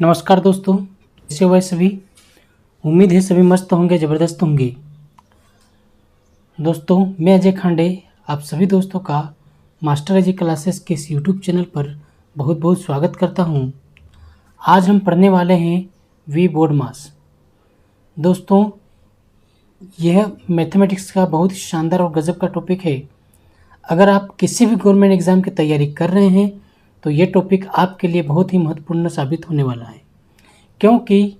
नमस्कार दोस्तों, कैसे हो भाई सभी। उम्मीद है सभी मस्त होंगे, ज़बरदस्त होंगे। दोस्तों, मैं अजय खांडे आप सभी दोस्तों का मास्टर अजय क्लासेस के इस यूट्यूब चैनल पर बहुत बहुत स्वागत करता हूं। आज हम पढ़ने वाले हैं वी बोर्ड मास। दोस्तों, यह मैथमेटिक्स का बहुत ही शानदार और गजब का टॉपिक है। अगर आप किसी भी गवर्नमेंट एग्ज़ाम की तैयारी कर रहे हैं तो ये टॉपिक आपके लिए बहुत ही महत्वपूर्ण साबित होने वाला है, क्योंकि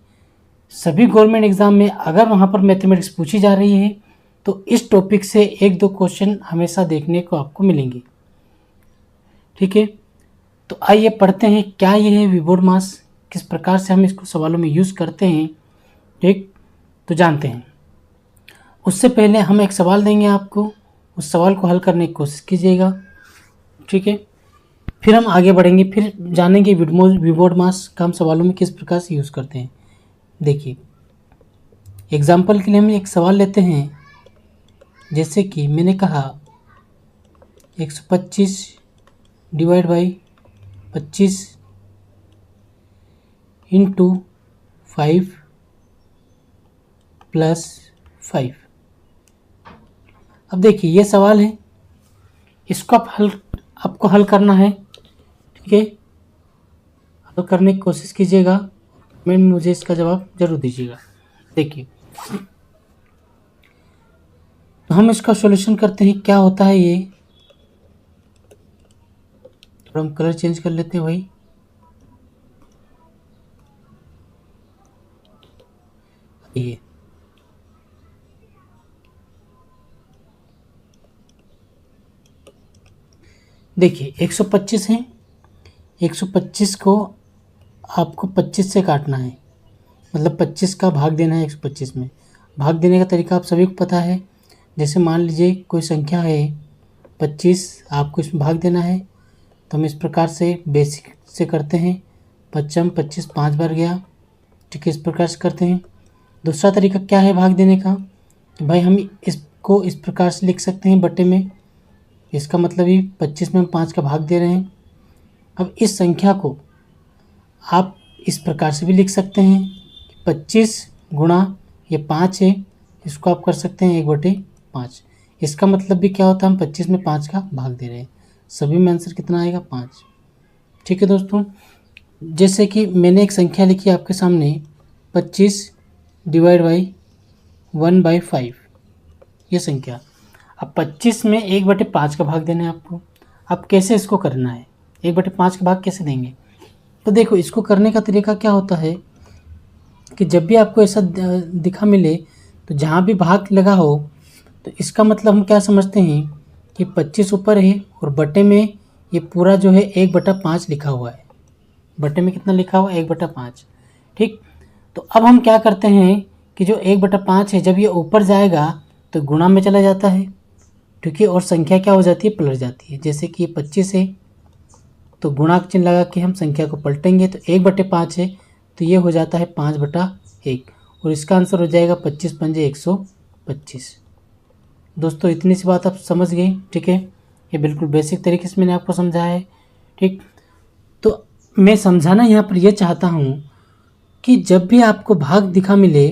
सभी गवर्नमेंट एग्ज़ाम में अगर वहाँ पर मैथमेटिक्स पूछी जा रही है तो इस टॉपिक से एक दो क्वेश्चन हमेशा देखने को आपको मिलेंगे। ठीक है, तो आइए पढ़ते हैं क्या ये है वी बोर्ड मास, किस प्रकार से हम इसको सवालों में यूज़ करते हैं। ठीक, तो जानते हैं। उससे पहले हम एक सवाल देंगे आपको, उस सवाल को हल करने की कोशिश कीजिएगा। ठीक है, फिर हम आगे बढ़ेंगे, फिर जानेंगे वी बोर्ड मास का हम सवालों में किस प्रकार से यूज़ करते हैं। देखिए, एग्जाम्पल के लिए हम एक सवाल लेते हैं। जैसे कि मैंने कहा 125 डिवाइड बाई 25 इंटू 5 प्लस 5। अब देखिए, ये सवाल है, इसको आपको हल करना है। ठीक है, हल करने की कोशिश कीजिएगा, कमेंट में मुझे इसका जवाब जरूर दीजिएगा। देखिए, तो हम इसका सॉल्यूशन करते हैं। क्या होता है ये, थोड़ा हम कलर चेंज कर लेते हैं भाई। ये देखिए 125 है, 125 को आपको 25 से काटना है, मतलब 25 का भाग देना है 125 में। भाग देने का तरीका आप सभी को पता है। जैसे मान लीजिए कोई संख्या है 25, आपको इसमें भाग देना है, तो हम इस प्रकार से बेसिक से करते हैं। 25 5 बार गया। ठीक है, इस प्रकार से करते हैं। दूसरा तरीका क्या है भाग देने का, तो भाई हम इसको इस प्रकार से लिख सकते हैं बटे में। इसका मतलब ही 25 में हम 5 का भाग दे रहे हैं। अब इस संख्या को आप इस प्रकार से भी लिख सकते हैं, 25 गुणा ये 5 है, इसको आप कर सकते हैं 1/5। इसका मतलब भी क्या होता है, हम 25 में 5 का भाग दे रहे हैं। सभी में आंसर कितना आएगा, 5। ठीक है दोस्तों, जैसे कि मैंने एक संख्या लिखी आपके सामने 25 डिवाइड बाई 1/5, ये संख्या। अब 25 में 1/5 का भाग देना है आपको। अब कैसे इसको करना है, 1/5 का भाग कैसे देंगे, तो देखो इसको करने का तरीका क्या होता है कि जब भी आपको ऐसा दिखा मिले तो जहाँ भी भाग लगा हो तो इसका मतलब हम क्या समझते हैं कि 25 ऊपर है और बटे में ये पूरा जो है 1/5 लिखा हुआ है। बटे में कितना लिखा हुआ है, 1/5। ठीक, तो अब हम क्या करते हैं कि जो 1/5 है, जब ये ऊपर जाएगा तो गुणा में चला जाता है। ठीक है, और संख्या क्या हो जाती है, पलट जाती है। जैसे कि ये 25 है तो गुणा का चिन्ह लगा के हम संख्या को पलटेंगे तो 1/5 है, तो ये हो जाता है 5/1, और इसका आंसर हो जाएगा 25 पंजे 125। दोस्तों, इतनी सी बात आप समझ गए। ठीक है, ये बिल्कुल बेसिक तरीके से मैंने आपको समझाया है। ठीक, तो मैं समझाना यहाँ पर यह चाहता हूँ कि जब भी आपको भाग दिखा मिले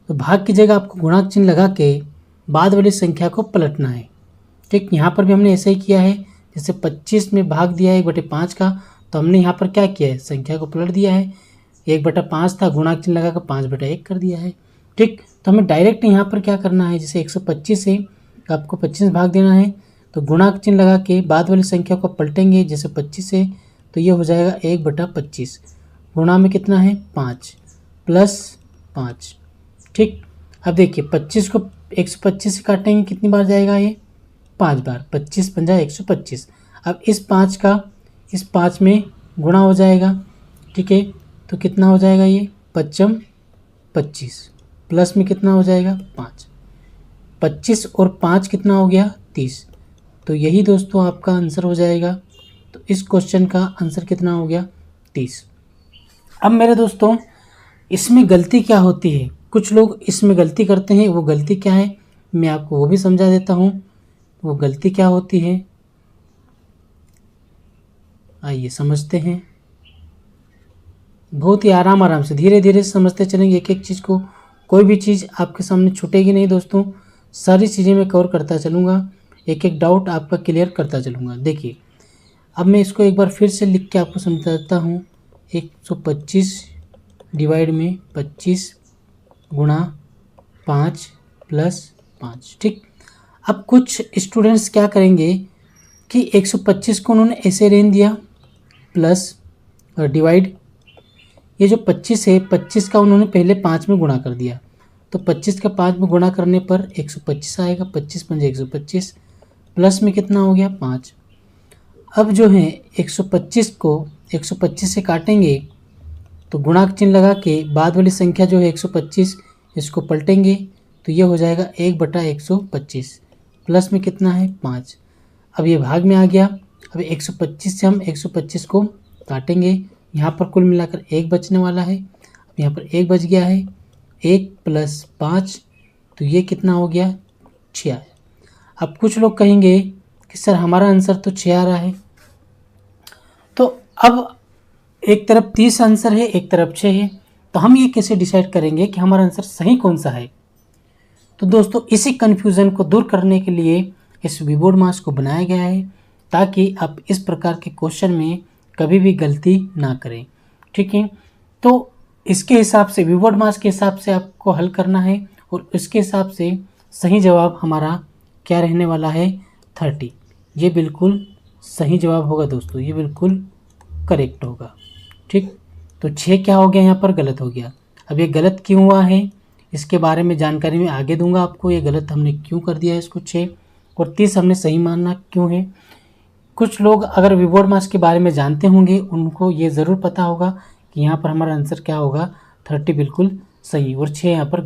तो भाग की जगह आपको गुणा का चिन्ह लगा के बाद वाली संख्या को पलटना है। ठीक, यहाँ पर भी हमने ऐसा ही किया है। जैसे 25 में भाग दिया है 1/5 का, तो हमने यहाँ पर क्या किया है, संख्या को पलट दिया है। 1/5 था, गुणा चिन्ह लगा कर 5/1 कर दिया है। ठीक, तो हमें डायरेक्ट यहाँ पर क्या करना है, जैसे 125 है तो आपको 25 में भाग देना है, तो गुणा चिन्ह लगा के बाद वाली संख्या को पलटेंगे। जैसे 25 है तो ये हो जाएगा 1/25, गुणा में कितना है 5 प्लस 5। ठीक, अब देखिए 25 को 125 से काटेंगे, कितनी बार जाएगा ये, 5 बार। 25 पंजा 125। अब इस 5 का इस 5 में गुणा हो जाएगा। ठीक है, तो कितना हो जाएगा ये 5 25 प्लस में कितना हो जाएगा 5। 25 और 5 कितना हो गया 30। तो यही दोस्तों आपका आंसर हो जाएगा। तो इस क्वेश्चन का आंसर कितना हो गया 30। अब मेरे दोस्तों, इसमें गलती क्या होती है, कुछ लोग इसमें गलती करते हैं। वो गलती क्या है मैं आपको वो भी समझा देता हूँ। वो गलती क्या होती है, आइए समझते हैं। बहुत ही आराम से धीरे धीरे समझते चलेंगे एक एक चीज़ को। कोई भी चीज़ आपके सामने छूटेगी नहीं दोस्तों, सारी चीज़ें मैं कवर करता चलूँगा, एक एक डाउट आपका क्लियर करता चलूँगा। देखिए अब मैं इसको एक बार फिर से लिख के आपको समझाता हूँ। 125 डिवाइड में 25 गुणा 5 प्लस 5। ठीक, अब कुछ स्टूडेंट्स क्या करेंगे कि 125 को उन्होंने ऐसे रेन दिया प्लस डिवाइड, ये जो 25 है 25 का उन्होंने पहले 5 में गुणा कर दिया, तो 25 का 5 में गुणा करने पर 125 आएगा। 25 पंजे 125, प्लस में कितना हो गया 5। अब जो है 125 को 125 से काटेंगे तो गुणा चिन्ह लगा के बाद वाली संख्या जो है 125 इसको पलटेंगे तो ये हो जाएगा 1/125, प्लस में कितना है 5। अब ये भाग में आ गया। अब 125 से हम 125 को काटेंगे, यहाँ पर कुल मिलाकर 1 बचने वाला है। अब यहाँ पर 1 बच गया है, 1 प्लस 5 तो ये कितना हो गया 6 आया। अब कुछ लोग कहेंगे कि सर हमारा आंसर तो 6 आ रहा है, तो अब एक तरफ 30 आंसर है एक तरफ 6 है, तो हम ये कैसे डिसाइड करेंगे कि हमारा आंसर सही कौन सा है। तो दोस्तों इसी कन्फ्यूज़न को दूर करने के लिए इस वीबोर्ड मास को बनाया गया है, ताकि आप इस प्रकार के क्वेश्चन में कभी भी गलती ना करें। ठीक है, तो इसके हिसाब से वीबोर्ड मास के हिसाब से आपको हल करना है और इसके हिसाब से सही जवाब हमारा क्या रहने वाला है 30। ये बिल्कुल सही जवाब होगा दोस्तों, ये बिल्कुल करेक्ट होगा। ठीक, तो 6 क्या हो गया यहाँ पर गलत हो गया। अब ये गलत क्यों हुआ है इसके बारे में जानकारी मैं आगे दूंगा आपको, ये गलत हमने क्यों कर दिया है इसको 6, और 30 हमने सही मानना क्यों है। कुछ लोग अगर वीबोर्ड मास के बारे में जानते होंगे उनको ये ज़रूर पता होगा कि यहाँ पर हमारा आंसर क्या होगा 30 बिल्कुल सही, और 6 यहाँ पर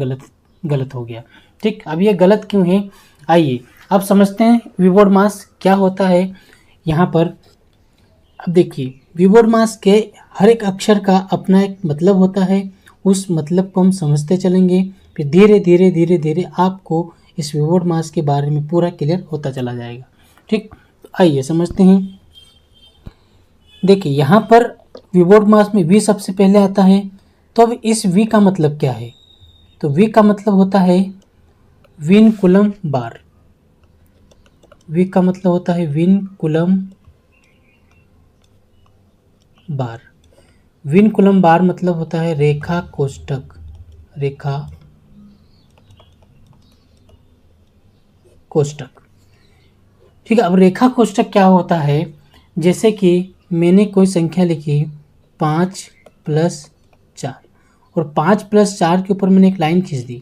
गलत हो गया। ठीक, अब ये गलत क्यों है आइए अब समझते हैं वीबोर्ड मास क्या होता है यहाँ पर। अब देखिए वीबोर्ड मास के हर एक अक्षर का अपना एक मतलब होता है, उस मतलब को हम समझते चलेंगे, फिर धीरे धीरे धीरे धीरे आपको इस वीबोर्ड मास के बारे में पूरा क्लियर होता चला जाएगा। ठीक, तो आइए समझते हैं। देखिए यहाँ पर वीबोर्ड मास में वी सबसे पहले आता है, तो अब इस वी का मतलब क्या है, तो वी का मतलब होता है विन कूलम बार। वी का मतलब होता है विन कूलम बार। विन कूलम बार मतलब होता है रेखा कोष्ठक, रेखा कोष्ठक। ठीक है, अब रेखा कोष्ठक क्या होता है, जैसे कि मैंने कोई संख्या लिखी 5 + 4 और 5 + 4 के ऊपर मैंने एक लाइन खींच दी,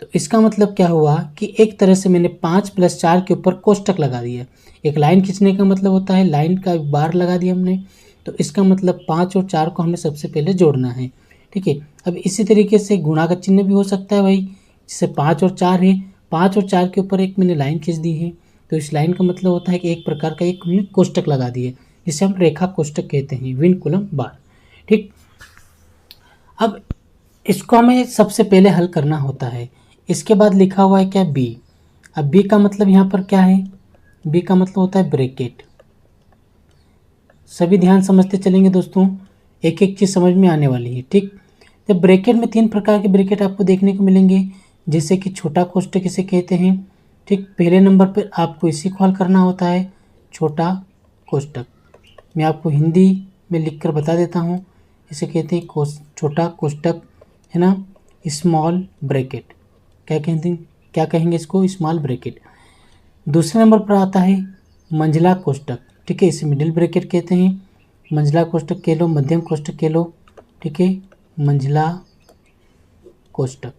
तो इसका मतलब क्या हुआ कि एक तरह से मैंने 5 + 4 के ऊपर कोष्ठक लगा दिया। एक लाइन खींचने का मतलब होता है लाइन का बार लगा दिया हमने, तो इसका मतलब 5 और 4 को हमें सबसे पहले जोड़ना है। ठीक है, अब इसी तरीके से गुणा का चिन्ह भी हो सकता है भाई, जैसे 5 और 4 है, 5 और 4 के ऊपर एक मैंने लाइन खींच दी है, तो इस लाइन का मतलब होता है कि एक प्रकार का एक हमने कोष्ठक लगा दिए, जिसे हम रेखा कोष्ठक कहते हैं, विन कूलम बार। ठीक, अब इसको हमें सबसे पहले हल करना होता है। इसके बाद लिखा हुआ है क्या बी। अब बी का मतलब यहाँ पर क्या है, बी का मतलब होता है ब्रैकेट। सभी ध्यान समझते चलेंगे दोस्तों, एक एक चीज़ समझ में आने वाली है। ठीक, तो ब्रैकेट में 3 प्रकार के ब्रैकेट आपको देखने को मिलेंगे, जैसे कि छोटा कोष्ठक इसे कहते हैं। ठीक, पहले नंबर पर आपको इसी को हल करना होता है, छोटा कोष्ठक। मैं आपको हिंदी में लिखकर बता देता हूँ, इसे कहते हैं छोटा कोष्ठक, है ना, स्मॉल ब्रैकेट। क्या कहेंगे इसको, स्मॉल ब्रैकेट। दूसरे नंबर पर आता है मंझला कोष्ठक। ठीक है, इसे मिडिल ब्रैकेट कहते हैं, मंझला कोष्ठक कह लो, मध्यम कोष्ठक कह लो। ठीक है, मंझला कोष्ठक,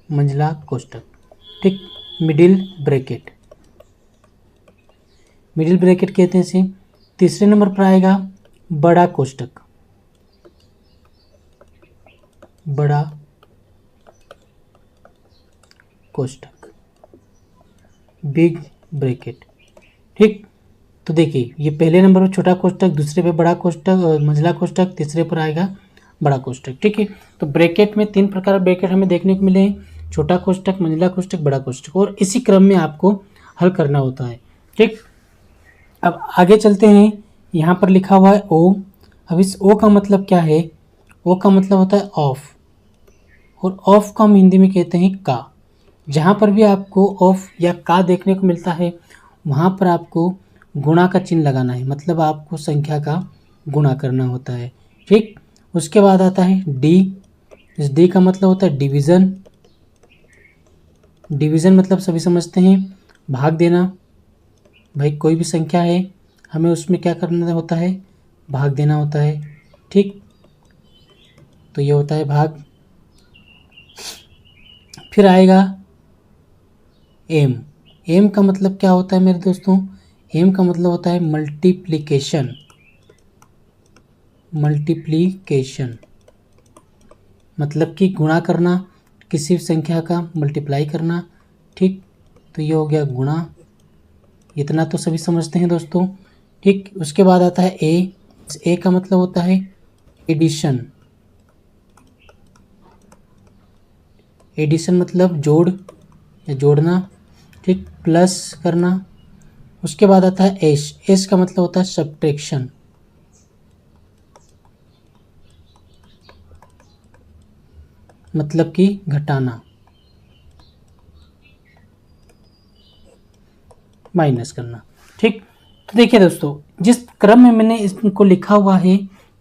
मंझला कोष्ठक। ठीक, मिडिल ब्रैकेट, मिडिल ब्रैकेट कहते हैं इसे। तीसरे नंबर पर आएगा बड़ा कोष्ठक, बड़ा कोष्ठक, बिग ब्रैकेट। ठीक, तो देखिए ये पहले नंबर पर छोटा कोष्ठक, दूसरे पे बड़ा कोष्ठक और मंझला कोष्ठक, तीसरे पर आएगा बड़ा कोष्ठक। ठीक है, तो ब्रैकेट में 3 प्रकार के ब्रैकेट हमें देखने को मिले हैं, छोटा कोष्ठक, मंझला कोष्ठक, बड़ा कोष्ठक, और इसी क्रम में आपको हल करना होता है। ठीक, अब आगे चलते हैं, यहाँ पर लिखा हुआ है ओ। अब इस ओ का मतलब क्या है? ओ का मतलब होता है ऑफ, और ऑफ को हम हिंदी में कहते हैं का। जहाँ पर भी आपको ऑफ या का देखने को मिलता है वहाँ पर आपको गुणा का चिन्ह लगाना है, मतलब आपको संख्या का गुणा करना होता है। ठीक, उसके बाद आता है डी। इस डी का मतलब होता है डिवीज़न। डिवीज़न मतलब सभी समझते हैं भाग देना। भाई कोई भी संख्या है, हमें उसमें क्या करना होता है? भाग देना होता है। ठीक, तो ये होता है भाग। फिर आएगा एम। एम का मतलब क्या होता है मेरे दोस्तों? एम का मतलब होता है मल्टीप्लिकेशन। मल्टीप्लिकेशन मतलब कि गुणा करना, किसी संख्या का मल्टीप्लाई करना। ठीक, तो ये हो गया गुणा। इतना तो सभी समझते हैं दोस्तों। ठीक, उसके बाद आता है ए। ए का मतलब होता है एडिशन। एडिशन मतलब जोड़ या जोड़ना। ठीक, प्लस करना। उसके बाद आता है एस। एस का मतलब होता है सब्ट्रैक्शन। मतलब कि घटाना, माइनस करना। ठीक, तो देखिए दोस्तों, जिस क्रम में मैंने इसको लिखा हुआ है,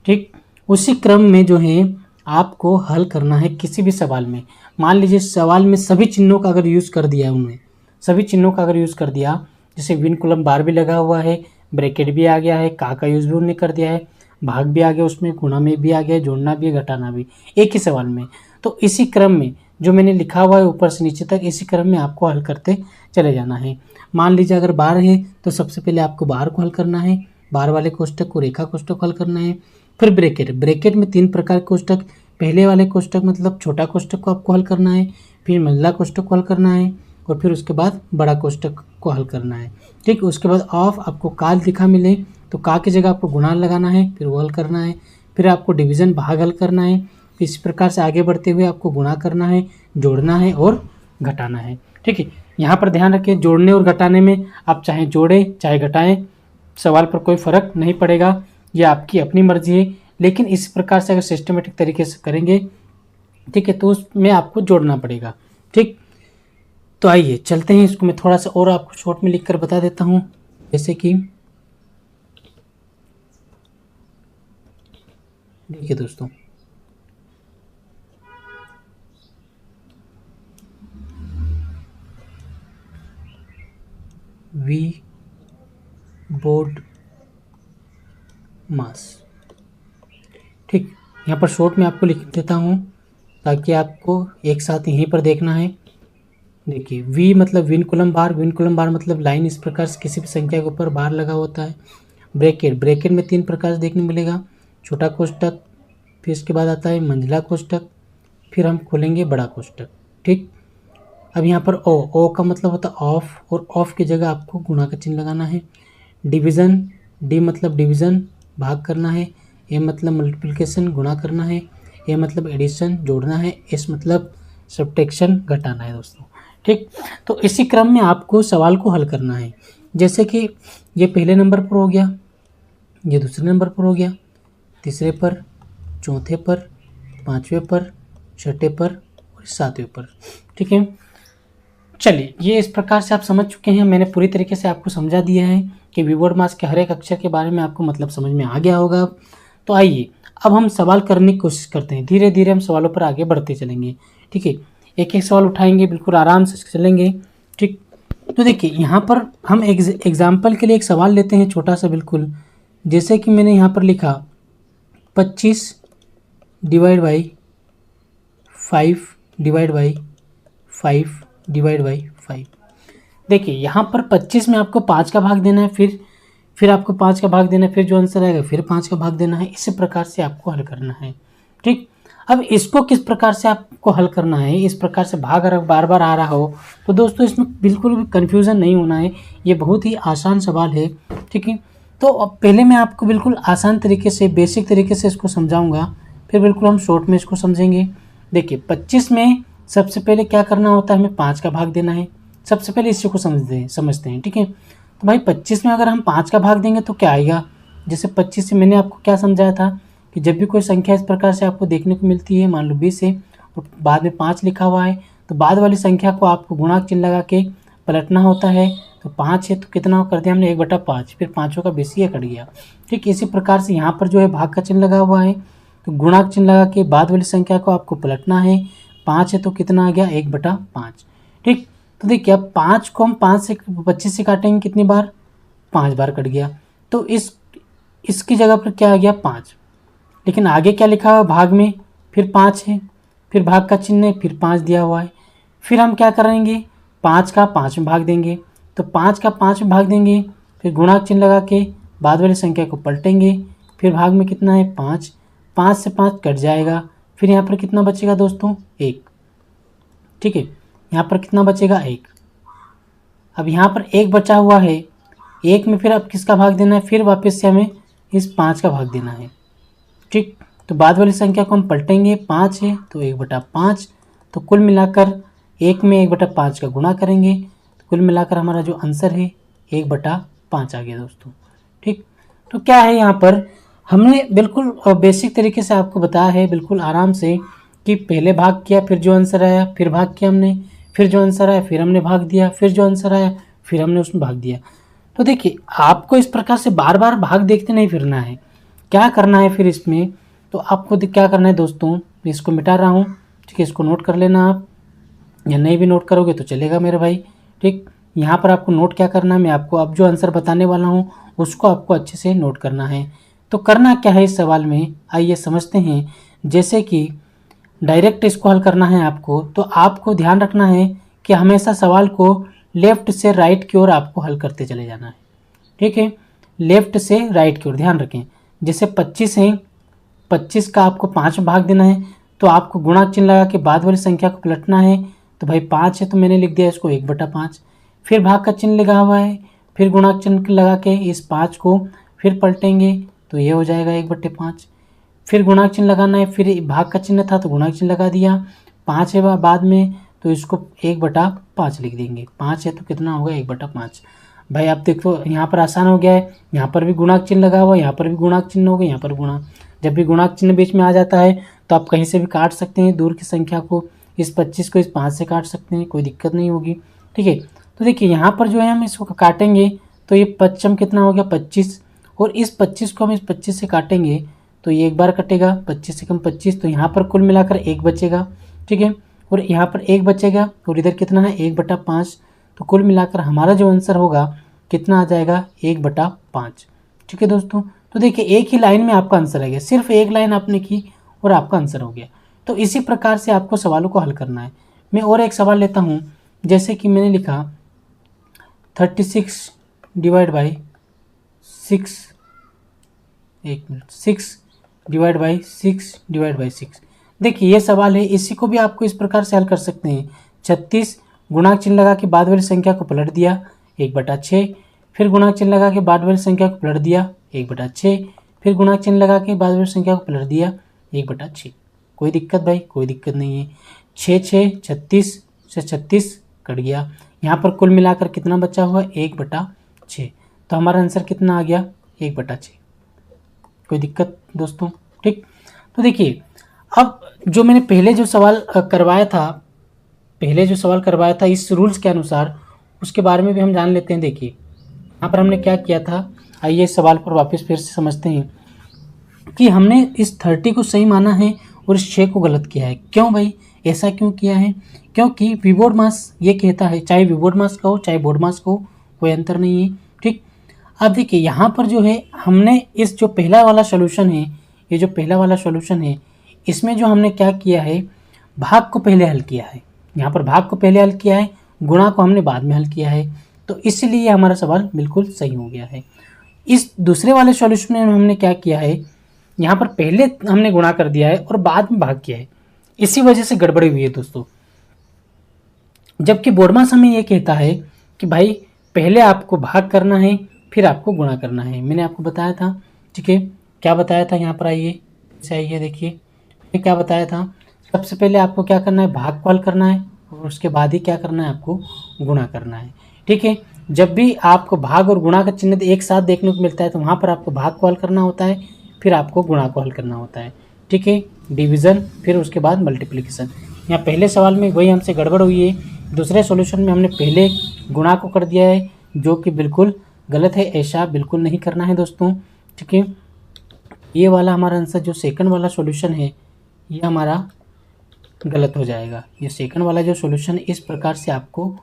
ठीक, उसी क्रम में जो है आपको हल करना है किसी भी सवाल में। मान लीजिए सवाल में सभी चिन्हों का अगर यूज़ कर दिया उन्होंने, सभी चिन्हों का अगर यूज़ कर दिया, जैसे विनकुलम बार भी लगा हुआ है, ब्रैकेट भी आ गया है, का यूज़ भी उन्होंने कर दिया है, भाग भी आ गया, उसमें गुणा में भी आ गया, जोड़ना भी, घटाना भी, एक ही सवाल में। तो इसी क्रम में जो मैंने लिखा हुआ है ऊपर से नीचे तक, इसी क्रम में आपको हल करते चले जाना है। मान लीजिए अगर बार है तो सबसे पहले आपको बार को हल करना है, बार वाले कोष्टक को, रेखा कोष्टक को हल करना है। फिर ब्रैकेट, ब्रैकेट में 3 प्रकार के कोष्टक, पहले वाले कोष्टक मतलब छोटा कोष्टक को आपको हल करना है, फिर मंझला कोष्टक को हल करना है, और फिर उसके बाद बड़ा कोष्टक को हल करना है। ठीक, उसके बाद ऑफ आपको का लिखा मिले तो का की जगह आपको गुणा लगाना है, फिर वो हल करना है। फिर आपको डिवीज़न भाग हल करना है। इस प्रकार से आगे बढ़ते हुए आपको गुणा करना है, जोड़ना है और घटाना है। ठीक है, यहाँ पर ध्यान रखें, जोड़ने और घटाने में आप चाहे जोड़ें चाहे घटाएं, सवाल पर कोई फ़र्क नहीं पड़ेगा, ये आपकी अपनी मर्जी है। लेकिन इस प्रकार से अगर सिस्टमेटिक तरीके से करेंगे, ठीक है, तो उसमें आपको जोड़ना पड़ेगा। ठीक, तो आइए चलते हैं, इसको मैं थोड़ा सा और आपको शॉर्ट में लिख कर बता देता हूँ। जैसे कि देखिए दोस्तों, वी बोर्ड मास। ठीक, यहाँ पर शॉर्ट में आपको लिख देता हूँ ताकि आपको एक साथ यहीं पर देखना है। देखिए, वी मतलब विनकुलम बार, विनकुलम बार मतलब लाइन इस प्रकार से किसी भी संख्या के ऊपर बार लगा होता है। ब्रैकेट, ब्रैकेट में 3 प्रकार से देखने मिलेगा, छोटा कोष्टक, फिर इसके बाद आता है मंझला कोष्टक, फिर हम खोलेंगे बड़ा कोष्टक। ठीक, अब यहाँ पर ओ। ओ का मतलब होता है ऑफ, और ऑफ की जगह आपको गुणा का चिन्ह लगाना है। डिवीज़न, डी मतलब डिवीज़न, भाग करना है। ए मतलब मल्टीप्लिकेशन, गुणा करना है। ए मतलब एडिशन, जोड़ना है। एस मतलब सब्ट्रैक्शन, घटाना है दोस्तों। ठीक, तो इसी क्रम में आपको सवाल को हल करना है। जैसे कि ये पहले नंबर पर हो गया, ये दूसरे नंबर पर हो गया, तीसरे पर, चौथे पर, पाँचवें पर, छठे पर और सातवें पर। ठीक है, चलिए, ये इस प्रकार से आप समझ चुके हैं। मैंने पूरी तरीके से आपको समझा दिया है कि वी-बोर्ड मास के हर एक अक्षर के बारे में आपको मतलब समझ में आ गया होगा। तो आइए अब हम सवाल करने की कोशिश करते हैं, धीरे धीरे हम सवालों पर आगे बढ़ते चलेंगे। ठीक है, एक एक सवाल उठाएंगे, बिल्कुल आराम से चलेंगे। ठीक, तो देखिए यहाँ पर हम एग्जाम्पल के लिए एक सवाल लेते हैं छोटा सा, बिल्कुल जैसे कि मैंने यहाँ पर लिखा 25 divide by 5 divide by 5 divide by 5। देखिए यहाँ पर 25 में आपको 5 का भाग देना है, फिर आपको 5 का भाग देना है, फिर जो आंसर आएगा फिर 5 का भाग देना है। इसी प्रकार से आपको हल करना है। ठीक, अब इसको किस प्रकार से आपको हल करना है, इस प्रकार से भाग अगर बार बार आ रहा हो तो दोस्तों इसमें बिल्कुल भी कन्फ्यूज़न नहीं होना है, ये बहुत ही आसान सवाल है। ठीक है, तो अब पहले मैं आपको बिल्कुल आसान तरीके से, बेसिक तरीके से इसको समझाऊँगा, फिर बिल्कुल हम शॉर्ट में इसको समझेंगे। देखिए 25 में सबसे पहले क्या करना होता है, हमें 5 का भाग देना है। सबसे पहले इसी को समझते हैं। ठीक है, तो भाई 25 में अगर हम 5 का भाग देंगे तो क्या आएगा, जैसे 25 से मैंने आपको क्या समझाया था कि जब भी कोई संख्या इस प्रकार से आपको देखने को मिलती है, मान लो 20 है और बाद में 5 लिखा हुआ है, तो बाद वाली संख्या को आपको गुणा चिन्ह लगा के पलटना होता है। तो 5 है तो कितना कर दिया हमने 1/5, फिर पाँचों का बेसिए कट गया। ठीक इसी प्रकार से यहाँ पर जो है भाग का चिन्ह लगा हुआ है, तो गुणा चिन्ह लगा के बाद वाली संख्या को आपको पलटना है। 5 है तो कितना आ गया 1/5। ठीक, तो देखिए अब 5 को हम 5 से 25 से काटेंगे कितनी बार, 5 बार कट गया। तो इसकी जगह पर क्या आ गया 5, लेकिन आगे क्या लिखा हुआ भाग में, फिर 5 है, फिर भाग का चिन्ह है, फिर 5 दिया हुआ है। फिर हम क्या करेंगे, 5 का 5 में भाग देंगे, तो 5 का 5 में भाग देंगे, फिर गुणा चिन्ह लगा के बाद वाली संख्या को पलटेंगे, फिर भाग में कितना है 5, 5 से 5 कट जाएगा, फिर यहाँ पर कितना बचेगा दोस्तों 1। ठीक है, यहाँ पर कितना बचेगा 1। अब यहाँ पर 1 बचा हुआ है, 1 में फिर अब किसका भाग देना है, फिर वापस से हमें इस 5 का भाग देना है। ठीक, तो बाद वाली संख्या को हम पलटेंगे, 5 है तो 1/5, तो कुल मिलाकर 1 में 1/5 का गुणा करेंगे, तो कुल मिलाकर हमारा जो आंसर है 1/5 आ गया दोस्तों। ठीक, तो क्या है यहाँ पर हमने बिल्कुल बेसिक तरीके से आपको बताया है, बिल्कुल आराम से, कि पहले भाग किया फिर जो आंसर आया, फिर भाग किया हमने, फिर जो आंसर आया फिर हमने भाग दिया, फिर जो आंसर आया फिर हमने उसमें भाग दिया। तो देखिए आपको इस प्रकार से बार बार भाग देखते नहीं फिरना है। क्या करना है फिर इसमें, तो आपको क्या करना है दोस्तों, मैं इसको मिटा रहा हूँ। ठीक है, इसको नोट कर लेना आप, या नहीं भी नोट करोगे तो चलेगा मेरे भाई। ठीक, यहाँ पर आपको नोट क्या करना है, मैं आपको अब जो आंसर बताने वाला हूँ उसको आपको अच्छे से नोट करना है। तो करना क्या है इस सवाल में, आइए समझते हैं। जैसे कि डायरेक्ट इसको हल करना है आपको, तो आपको ध्यान रखना है कि हमेशा सवाल को लेफ्ट से राइट की ओर आपको हल करते चले जाना है। ठीक है, लेफ्ट से राइट की ओर ध्यान रखें। जैसे 25 है, 25 का आपको 5 भाग देना है, तो आपको गुणा चिन्ह लगा के बाद वाली संख्या को पलटना है। तो भाई 5 है तो मैंने लिख दिया इसको 1/5, फिर भाग का चिन्ह लगा हुआ है, फिर गुणा चिन्ह लगा के इस 5 को फिर पलटेंगे, तो ये हो जाएगा 1/5। फिर गुणा चिन्ह लगाना है, फिर भाग का चिन्ह था तो गुणा चिन्ह लगा दिया, 5 है बाद में तो इसको 1/5 लिख देंगे। 5 है तो कितना होगा 1/5। भाई आप देखो यहाँ पर आसान हो गया है, यहाँ पर भी गुणा चिन्ह लगा हुआ है, यहाँ पर भी गुणा चिन्ह होगा, यहाँ पर गुणा, जब भी गुणा चिन्ह बीच में आ जाता है तो आप कहीं से भी काट सकते हैं दूर की संख्या को, इस 25 को इस 5 से काट सकते हैं, कोई दिक्कत नहीं होगी। ठीक है, तो देखिए यहाँ पर जो है हम इसको काटेंगे तो ये 25 कितना हो गया 25, और इस 25 को हम इस 25 से काटेंगे तो ये एक बार कटेगा, 25 से कम 25, तो यहाँ पर कुल मिलाकर 1 बचेगा। ठीक है, और यहाँ पर 1 बचेगा और इधर कितना है 1/5, तो कुल मिलाकर हमारा जो आंसर होगा कितना आ जाएगा 1/5। ठीक है दोस्तों, तो देखिए एक ही लाइन में आपका आंसर आ गया, सिर्फ एक लाइन आपने की और आपका आंसर हो गया। तो इसी प्रकार से आपको सवालों को हल करना है। मैं और एक सवाल लेता हूँ, जैसे कि मैंने लिखा 36 divide by 6, 6 divide by 6 divide by 6। देखिए ये सवाल है, इसी को भी आपको इस प्रकार से हल कर सकते हैं। 36 गुणा चिन्ह लगा के बाद वाली संख्या को पलट दिया 1/6, फिर गुणा चिन्ह लगा के बाद वाली संख्या को पलट दिया 1/6, फिर गुणा चिन्ह लगा के बाद वाली संख्या को पलट दिया 1/6। कोई दिक्कत भाई, कोई दिक्कत नहीं है। 6 6 36 से 36 कट गया, यहाँ पर कुल मिलाकर कितना बचा हुआ 1/6, तो हमारा आंसर कितना आ गया 1/6। कोई दिक्कत दोस्तों। ठीक, तो देखिए अब जो मैंने पहले जो सवाल करवाया था इस रूल्स के अनुसार, उसके बारे में भी हम जान लेते हैं। देखिए यहाँ पर हमने क्या किया था, आइए इस सवाल पर वापस फिर से समझते हैं कि हमने इस 30 को सही माना है और इस 6 को गलत किया है। क्यों भाई, ऐसा क्यों किया है, क्योंकि वीबोर्ड मास ये कहता है, चाहे वीबोर्ड मास का हो चाहे बोर्ड मास का हो, कोई अंतर नहीं है। ठीक, अब देखिए यहाँ पर जो है हमने इस जो पहला वाला सॉल्यूशन है, ये जो पहला वाला सॉल्यूशन है, इसमें जो हमने क्या किया है, भाग को पहले हल किया है। यहाँ पर भाग को पहले हल किया है, गुणा को हमने बाद में हल किया है, तो इसलिए हमारा सवाल बिल्कुल सही हो गया है। इस दूसरे वाले सॉल्यूशन में हमने क्या किया है, यहाँ पर पहले हमने गुणा कर दिया है और बाद में भाग किया है, इसी वजह से गड़बड़ी हुई है दोस्तों। जबकि बोर्डमास हमें ये कहता है कि भाई पहले आपको भाग करना है फिर आपको गुणा करना है, मैंने आपको बताया था। ठीक है, क्या बताया था, यहाँ पर आइए देखिए ये क्या बताया था। सबसे पहले आपको क्या करना है, भाग को हल करना है और उसके बाद ही क्या करना है, आपको गुणा करना है। ठीक है, जब भी आपको भाग और गुणा का चिन्ह एक साथ देखने को मिलता है तो वहाँ पर आपको भाग को हल करना होता है, फिर आपको गुणा को हल करना होता है। ठीक है, डिवीज़न फिर उसके बाद मल्टीप्लिकेशन। यहाँ पहले सवाल में वही हमसे गड़बड़ हुई है, दूसरे सॉल्यूशन में हमने पहले गुणा को कर दिया है, जो कि बिल्कुल गलत है, ऐसा बिल्कुल नहीं करना है दोस्तों। ठीक है, ये वाला हमारा आंसर जो सेकंड वाला सॉल्यूशन है ये हमारा गलत हो जाएगा। ये सेकंड वाला जो सॉल्यूशन है इस प्रकार से आपको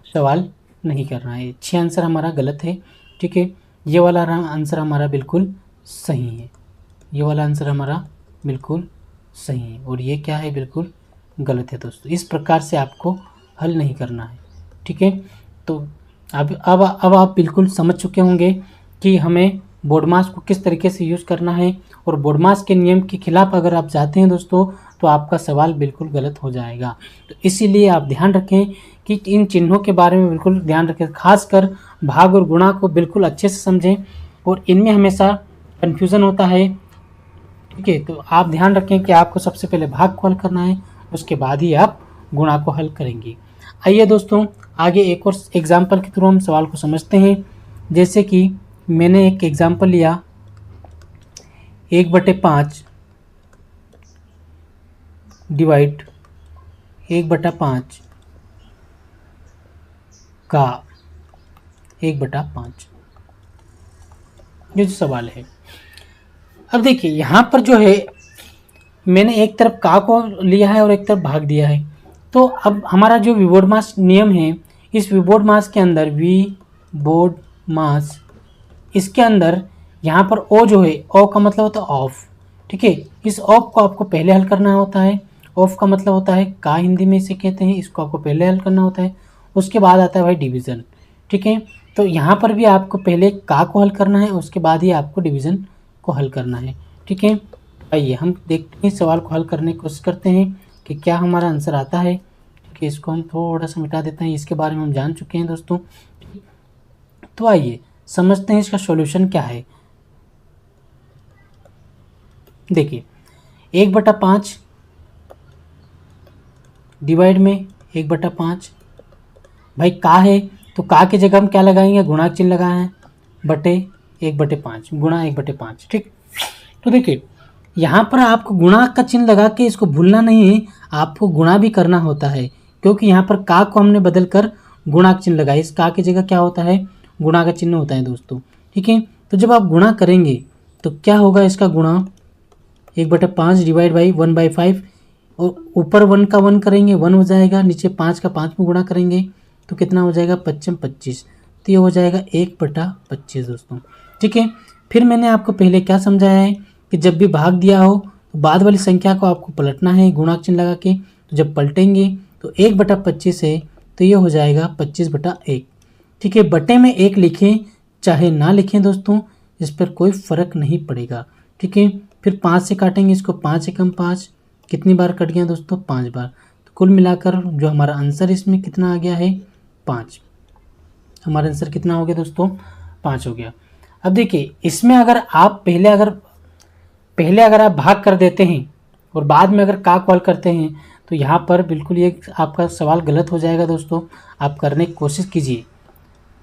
सवाल नहीं करना है। 6 आंसर हमारा गलत है। ठीक है, ये वाला आंसर हमारा बिल्कुल सही है, ये वाला आंसर हमारा बिल्कुल सही है, और ये क्या है, बिल्कुल गलत है दोस्तों। इस प्रकार से आपको हल नहीं करना है। ठीक है, तो अब आप बिल्कुल समझ चुके होंगे कि हमें बोडमास को किस तरीके से यूज़ करना है, और बोडमास के नियम के खिलाफ अगर आप जाते हैं दोस्तों तो आपका सवाल बिल्कुल गलत हो जाएगा। तो इसीलिए आप ध्यान रखें कि इन चिन्हों के बारे में बिल्कुल ध्यान रखें, खासकर भाग और गुणा को बिल्कुल अच्छे से समझें, और इनमें हमेशा कन्फ्यूज़न होता है। ठीक है, तो आप ध्यान रखें कि आपको सबसे पहले भाग को हल करना है, उसके बाद ही आप गुणा को हल करेंगे। आइए दोस्तों आगे एक और एग्जाम्पल के थ्रू हम सवाल को समझते हैं। जैसे कि मैंने एक एग्जाम्पल लिया 1/5 डिवाइड 1/5 का 1/5, ये जो सवाल है। अब देखिए यहाँ पर जो है मैंने एक तरफ का को लिया है और एक तरफ भाग दिया है। तो अब हमारा जो विबोर्ड मास नियम है, इस विबोर्ड मास के अंदर विबोर्ड मास, इसके अंदर यहाँ पर ओ जो है, ओ का मतलब होता है ऑफ। ठीक है, इस ऑफ को आपको पहले हल करना होता है। ऑफ का मतलब होता है का, हिंदी में इसे कहते हैं, इसको आपको पहले हल करना होता है, उसके बाद आता है भाई डिवीज़न। ठीक है, तो यहाँ पर भी आपको पहले का को हल करना है, उसके बाद ही आपको डिवीज़न को हल करना है। ठीक है, आइए हम देखते हैं, सवाल को हल करने की कोशिश करते हैं कि क्या हमारा आंसर आता है। ठीक है, इसको हम थोड़ा सा मिटा देते हैं, इसके बारे में हम जान चुके हैं दोस्तों। तो आइए समझते हैं इसका सॉल्यूशन क्या है। देखिए 1/5 डिवाइड में 1/5, भाई का है तो का की जगह हम क्या लगाएंगे, गुणा चिन्ह लगाए हैं, बटे 1/5 गुणा 1/5। ठीक, तो देखिए यहाँ पर आपको गुणा का चिन्ह लगा के इसको भूलना नहीं है, आपको गुणा भी करना होता है, क्योंकि यहाँ पर का को हमने बदल कर गुणा का चिन्ह लगाया, इस का की जगह क्या होता है, गुणा का चिन्ह होता है दोस्तों। ठीक है, तो जब आप गुणा करेंगे तो क्या होगा, इसका गुणा 1/5 डिवाइड बाई 1/5, और ऊपर 1 का 1 करेंगे 1 हो जाएगा, नीचे 5 का 5 में गुणा करेंगे तो कितना हो जाएगा, 25, तो ये हो जाएगा 1/25 दोस्तों। ठीक है, फिर मैंने आपको पहले क्या समझाया है कि जब भी भाग दिया हो तो बाद वाली संख्या को आपको पलटना है गुणा चिन्ह लगा के, तो जब पलटेंगे तो 1/25 है तो ये हो जाएगा 25/1। ठीक है, बटे में 1 लिखें चाहे ना लिखें दोस्तों, इस पर कोई फ़र्क नहीं पड़ेगा। ठीक है, फिर 5 से काटेंगे इसको, 5 एकम 5, कितनी बार कट गया दोस्तों, 5 बार। तो कुल मिलाकर जो हमारा आंसर इसमें कितना आ गया है, 5। हमारा आंसर कितना हो गया दोस्तों, 5 हो गया। अब देखिए इसमें अगर आप पहले अगर आप भाग कर देते हैं और बाद में अगर का कॉल करते हैं तो यहाँ पर बिल्कुल ये आपका सवाल गलत हो जाएगा दोस्तों। आप करने की कोशिश कीजिए।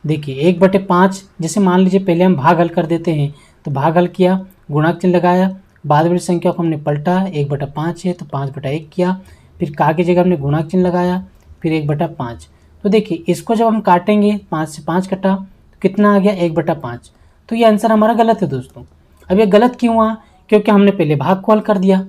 देखिए 1/5, जैसे मान लीजिए पहले हम भाग हल कर देते हैं, तो भाग हल किया, गुणा चिन्ह लगाया, बाद वाली संख्या को हमने पलटा, 1/5 है तो 5/1 किया, फिर का की जगह हमने गुणा चिन्ह लगाया, फिर 1/5। तो देखिए इसको जब हम काटेंगे, 5 से 5 कटा तो कितना आ गया, 1/5। तो ये आंसर हमारा गलत है दोस्तों। अब ये गलत क्यों हुआ, क्योंकि हमने पहले भाग को हल कर दिया।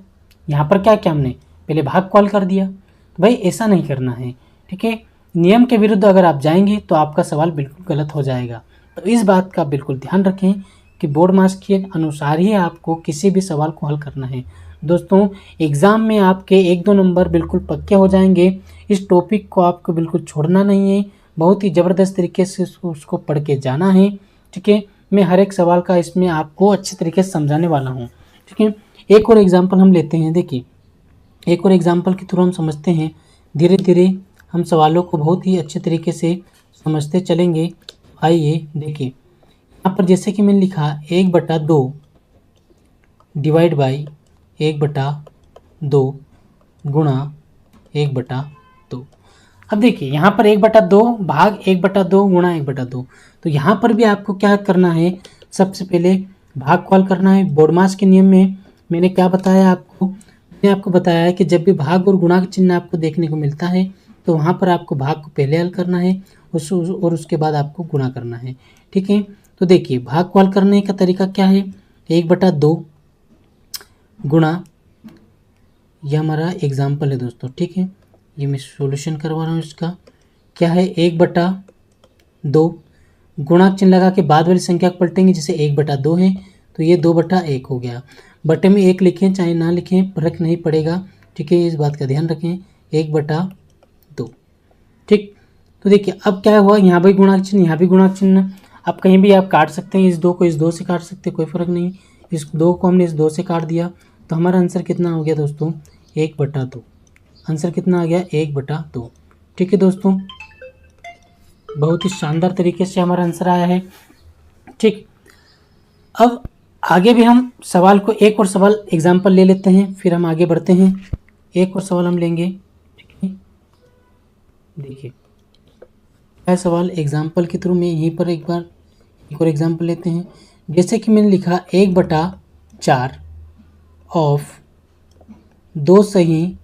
यहाँ पर क्या किया हमने, पहले भाग को हल कर दिया। तो भाई ऐसा नहीं करना है। ठीक है, नियम के विरुद्ध अगर आप जाएंगे तो आपका सवाल बिल्कुल गलत हो जाएगा। तो इस बात का बिल्कुल ध्यान रखें कि बोर्ड मार्क्स के अनुसार ही आपको किसी भी सवाल को हल करना है दोस्तों। एग्ज़ाम में आपके 1-2 नंबर बिल्कुल पक्के हो जाएंगे। इस टॉपिक को आपको बिल्कुल छोड़ना नहीं है, बहुत ही ज़बरदस्त तरीके से उसको पढ़ के जाना है। ठीक है, मैं हर एक सवाल का इसमें आपको अच्छे तरीके से समझाने वाला हूँ। ठीक है, एक और एग्जाम्पल हम लेते हैं। देखिए एक और एग्जाम्पल के थ्रू हम समझते हैं, धीरे धीरे हम सवालों को बहुत ही अच्छे तरीके से समझते चलेंगे। आइए देखिए, यहाँ पर जैसे कि मैंने लिखा 1/2 डिवाइड बाई 1/2 गुणा 1/2। अब देखिए यहाँ पर 1/2 भाग 1/2 गुणा 1/2, तो यहाँ पर भी आपको क्या करना है, सबसे पहले भागफल करना है। बोडमास के नियम में मैंने क्या बताया आपको, मैंने आपको बताया है कि जब भी भाग और गुणा का चिन्ह आपको देखने को मिलता है तो वहाँ पर आपको भाग को पहले हल करना है और उसके बाद आपको गुणा करना है। ठीक है, तो देखिए भागफल करने का तरीका क्या है, 1/2 गुणा, यह हमारा एग्जाम्पल है दोस्तों। ठीक है, ये मैं सॉल्यूशन करवा रहा हूँ इसका, क्या है 1/2 गुणा चिन्ह लगा के बाद वाली संख्या को पलटेंगे, जैसे 1/2 है तो ये 2/1 हो गया। बटे में 1 लिखें चाहे ना लिखें फर्क नहीं पड़ेगा। ठीक है, इस बात का ध्यान रखें, 1/2। ठीक, तो देखिए अब क्या हुआ, यहाँ भी गुणा चिन्ह यहाँ भी गुणा चिन्ह, अब कहीं भी आप काट सकते हैं, इस 2 को इस 2 से काट सकते हैं, कोई फर्क नहीं। इस 2 को हमने इस 2 से काट दिया तो हमारा आंसर कितना हो गया दोस्तों, 1/2। आंसर कितना आ गया, 1/2। ठीक है दोस्तों, बहुत ही शानदार तरीके से हमारा आंसर आया है। ठीक, अब आगे भी हम सवाल को, एक और सवाल एग्जाम्पल ले लेते हैं, फिर हम आगे बढ़ते हैं। एक और सवाल हम लेंगे। ठीक है, देखिए यह सवाल एग्जाम्पल के थ्रू में यहीं पर एक और एग्जाम्पल लेते हैं। जैसे कि मैंने लिखा 1/4 ऑफ 2 सही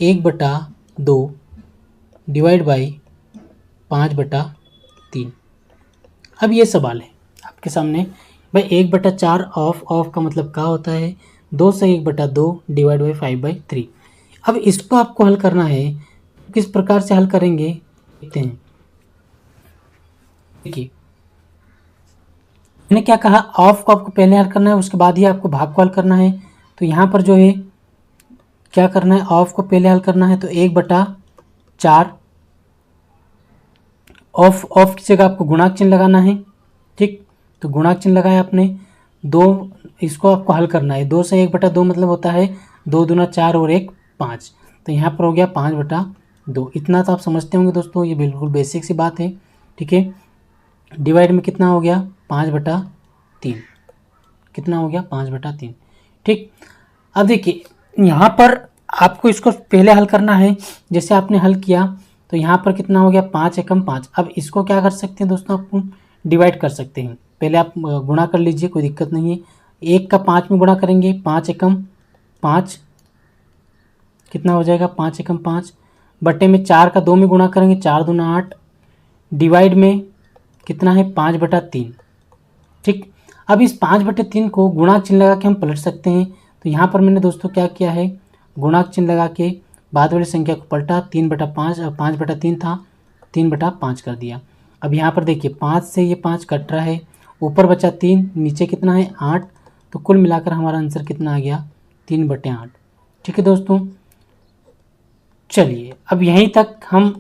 1/2 डिवाइड बाई 5/3। अब ये सवाल है आपके सामने, भाई 1/4 ऑफ का मतलब क्या होता है, 2 से 1/2 डिवाइड बाई 5/3। अब इसको आपको हल करना है, किस प्रकार से हल करेंगे देखते हैं। देखिए मैंने क्या कहा, ऑफ को आपको पहले हल करना है, उसके बाद ही आपको भाग को हल करना है। तो यहाँ पर जो है क्या करना है, ऑफ को पहले हल करना है, तो 1/4 ऑफ की जगह आपको गुणाक चिन्ह लगाना है। ठीक, तो गुणाक चिन्ह लगाया आपने, 2 इसको आपको हल करना है। 2 से 1/2 मतलब होता है 2 दूना 4 और 1 5, तो यहाँ पर हो गया 5/2। इतना तो आप समझते होंगे दोस्तों, ये बिल्कुल बेसिक सी बात है। ठीक है, डिवाइड में कितना हो गया, 5/3। कितना हो गया, 5/3। ठीक, अब देखिए यहाँ पर आपको इसको पहले हल करना है। जैसे आपने हल किया तो यहाँ पर कितना हो गया, 5 एकम 5। अब इसको क्या कर सकते हैं दोस्तों, आप डिवाइड कर सकते हैं। पहले आप गुणा कर लीजिए, कोई दिक्कत नहीं है। 1 का 5 में गुणा करेंगे, 5 एकम 5 कितना हो जाएगा, 5 एकम 5 बटे में 4 का 2 में गुणा करेंगे, 4 दूना 8 डिवाइड में कितना है, 5/3। ठीक, अब इस 5/3 को गुणा चिन्ह लगा के हम पलट सकते हैं। तो यहाँ पर मैंने दोस्तों क्या किया है, गुणाक चिन्ह लगा के बाद वाली संख्या को पलटा, 3/5 और 5/3 था, 3/5 कर दिया। अब यहाँ पर देखिए 5 से ये 5 कट रहा है, ऊपर बचा 3, नीचे कितना है 8, तो कुल मिलाकर हमारा आंसर कितना आ गया, 3/8। ठीक है दोस्तों, चलिए अब यहीं तक हम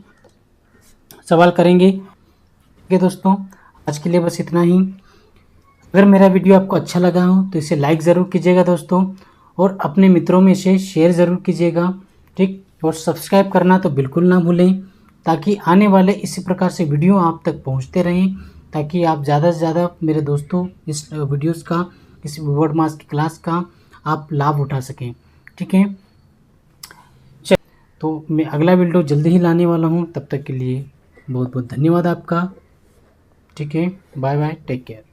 सवाल करेंगे। ठीक है दोस्तों, आज के लिए बस इतना ही। अगर मेरा वीडियो आपको अच्छा लगा हो तो इसे लाइक ज़रूर कीजिएगा दोस्तों, और अपने मित्रों में इसे शेयर ज़रूर कीजिएगा। ठीक, और सब्सक्राइब करना तो बिल्कुल ना भूलें, ताकि आने वाले इसी प्रकार से वीडियो आप तक पहुंचते रहें, ताकि आप ज़्यादा से ज़्यादा मेरे दोस्तों इस वीडियोस का, इस बोडमास की क्लास का आप लाभ उठा सकें। ठीक है, तो मैं अगला वीडियो जल्दी ही लाने वाला हूँ, तब तक के लिए बहुत बहुत धन्यवाद आपका। ठीक है, बाय बाय, टेक केयर।